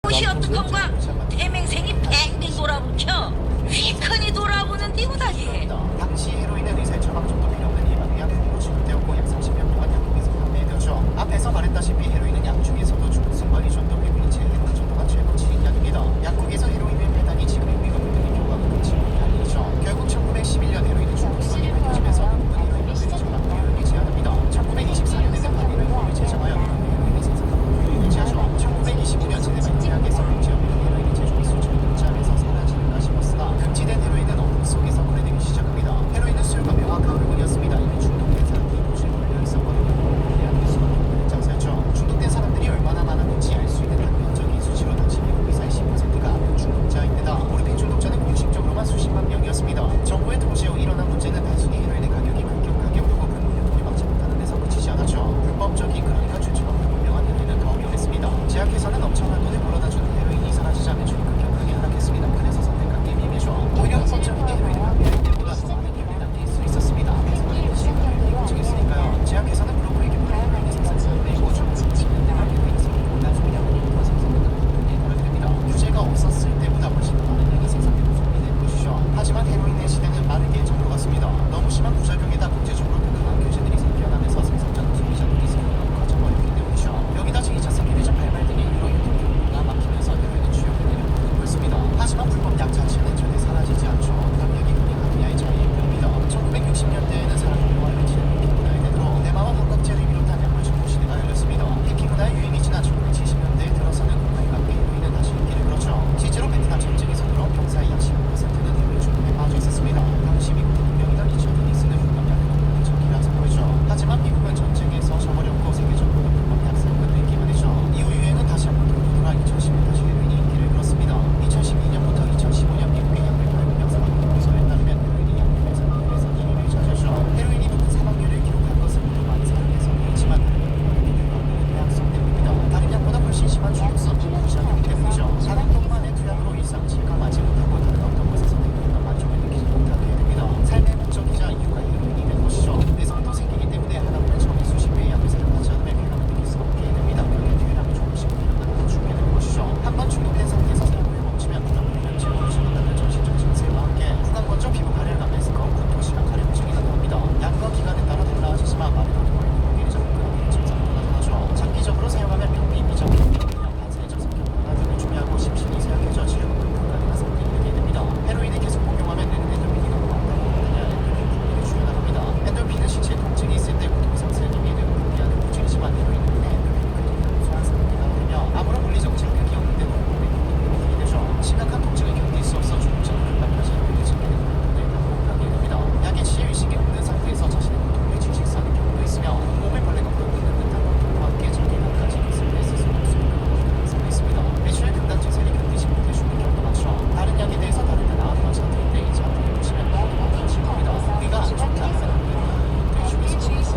무엇이 어떡한가? 대맹생이 뱅뱅 돌아붙여 휘큰이 돌아보는 띠우다기. 당시 헤로인은 의사의 처방 정도 필요 없는 예방약품으로 취급되었고 약 30여 동안 약국에서 판매되었죠. 앞에서 말했다시피 헤로인은 약 중에서도 중증과 리전도 미군이 제일 정도가 최고 치약입니다. 약국에서 헤로인을 배달이 지금의 우리가 모르는 경우가 많지 않죠. 결국 1911년 헤로인은 중독성이 밝혀지면서 미국은 헤로인을 처방료를 제한합니다. 1924년에는 판매료를 제정하여 헤로인의 생산을 유지하죠. 1925년 제네바니아에서 금지하면 헤로인의 제조와 수출이 금지하면서 사라지는가 싶었으나 금지된 헤로인은 어둠 속에서 거래되기 시작합니다. 헤로인은 술과 명확한 물건이었습니다. 이미 중독된 사람들이 도시에 몰려 있었거든요. 대한 뉴스가 없는 장사였죠. 중독된 사람들이 얼마나 많았는지 알 수 있는 단편적인 수치로 당시 미국 의사의 10%가 중독자입니다. 몰피인 중독자는 공식적으로만 수십만 명이었습니다. 정부의 통제 후 일어난 문제는 단순히 헤로인의 가격이 급격하게 오르고 불법을 막지 못하는 데서 그치지 않았죠. 불법적인 그러니까 최초가 불분명한 헤로인은 더 위험했습니다. 제약회사는 엄청난 돈을 벌어다주는 헤로인이 사라지자 매출이 급격하게 하락했습니다. 그래서 선택한 게 미미죠. 오히려 합법적인 게 헤로인을 판매할 때보다 더 많은 기업이 남길 수 있었습니다. 회사는 시간을 고정했으니까요. 제약회사는 브로커에게 헤로인의 생산을 내고 중국을 치는 데가 헤로인이 생기고 소비량을 일부러 생산되는 부분에 걸어드립니다. 규제가 없었을 때보다 훨씬 더 많은 양이 생산되고 소비되는 것이죠. 하지만 헤로인의 시대는 빠르게 접어갔습니다. 너무 심한 부작용에다 국제적으로 더 강한 규제들이 생겨나면서 생산자는 소비자는 리스크가 커져버렸기 때문이죠. 여기다 제2차 세계대전 발발 등의 유로 유통경로가 막히면서 헤로인은 주요를 내려오는 것입니다. 하지만 불법 약 자체는 절대 사라지지 않죠. 가격이 그냥 분야의 차이일 뿐입니다. 1960년대에는 사랑과 혈치를 해킹 문화의 대로 대마와 환각제를 비롯한 약물 정보 시대가 열렸습니다. 해킹 문화의 유행이 지난 1970년대에 들어서는 국가에 맞게 헤로인은 다시 인기를 끌었죠. 실제로 베트남 전쟁에서 들어 병사의 약 15%는 헤로인 중독에 빠져 있었습니다. 당시 미국 대통령이던 리처드 닉슨은 불법 약을 먹는 적이라 선포했죠. 하지만 미국은 전쟁에서 져버렸고 세계적으로 불법 약 사용은 늘기만 했죠. 이후 유행은 다시 한번 돌고 돌아 2010년 다시 헤로인이 인기를 끌었습니다. 2012년부터 2015년 미국의 약 108명 사망 보고서에 따르면 헤로인이 약 103명에서 2위를 차지했죠. 헤로인이 높은 사망률을 기록한 것은 모두 많은 사람의 성공이지만 대학성 때문입니다. 다른 약보다 훨씬 심한 중독성 부작용 때문이죠. 다른 동만의 투약으로 일상 실감하지 못하고 다른 어떤 것에서 행복과 만족을 느끼지 못하게 됩니다. 삶의 목적이자 이유가 헤로인이 된 것이죠. 내성도 생기기 때문에 하나보다 처음에 수십 배의 약을 사용하지 않으면 쾌감을 느낄 수 없게 됩니다. 그렇게 쾌감이 조금씩 늘어나고 죽게 되는 것이죠. 한번 중독된 상태에서 사용을 멈추면 부담을 제거를 시도하는 정신적 증세와 함께 후광건조 피부 가래를 가면서 공포시간 가래 증이 나타납니다. 약과 기간에 따라 달라지지만 말을 하고 공기를 접근하는 증상으로 나타나죠. 장기적으로 사용하면 병리 미적 반사회적 성격 변화를 준비하고 심신이 쇠약해져 치료가 불가능한 상태에 이르게 됩니다. 헤로인을 계속 복용하면 뇌는 엔돌핀이 너무 많다고 엔돌핀 분비를 줄여나갑니다. 엔돌핀은 신체 통증이 있을 때 고통 상승을 기미를 분비하는 물질이지만 헤로인은 엔돌핀을 소환사하기가 되며 아무런 물리적 자극이 없는데도 분비되게 되죠. 심각한 통증을 견딜 수 없어 중증을 극락하지 헤로인을 즐기는 분들을 반복하게 됩니다. 약의 취해 의식이 없는 상태에서 자신의 고통을 질식사하는 경우도 있으며 온몸을 벌레가 물어뜯는 듯한 고통과 함께 자기가 가진 것을 뺏을 수 없을 가능성도 있습니다. 매출의 극단 증세를 견디지 못해 죽는 경우도 많죠. 다른 약에 대해서 다르게 나왔던 차트인데 이 차트를 보시면 너무 많으실 겁니다. 우리가 안 좋다 하면 안 되는 것들 중에서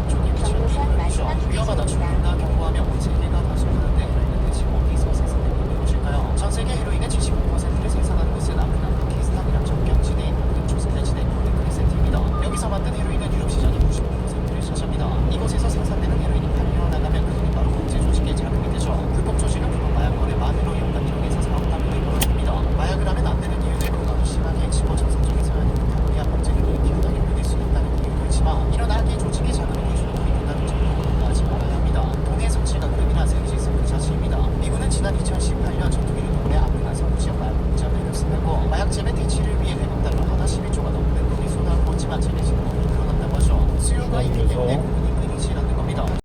쪽이 미치는 위험하다 죽는다 경고하며 온 세계가 다 숨는데 헤로인은 대체 어디서 생산되고 있는 것일까요? 전 세계 헤로인의 75%를 생산하는 것은 아프가니스탄이랑 접경지대에 있는 조선대지대 있는 크리센트입니다. 여기서 만든 헤로인은 유럽 시장의 95%를 차지합니다. 이곳에서 생산되는 헤로인이 팔려 나가면 그들이 바로 국제 조직에 자극이 되죠. 불법 조직은 불법 마약 거래만으로 연간 1억에서 4억 달러를 벌어줍니다. 마약을 하면 안 되는 이유는 건강을 심하게 치고 정상적인 사회를 못하거나 범죄를 일으키거나 연루될 수 있다는 이유도 있지만 이런 악의 조직의 자금을 기준으로 이룬다는 정도로 하지 말아야 합니다. 돈의 성취가 그름이나 세계질서 그 자체입니다. 미군은 지난 2018년 전투기를 동원해 아프간 서부 지역 마약 공장을 흡수하고 마약 재배 대치를 위해 100억 달러 하나 11조가 넘는 돈이 쏟아부었지만 재배 진행이 늘어났다고 하죠. 수요가 있기 때문에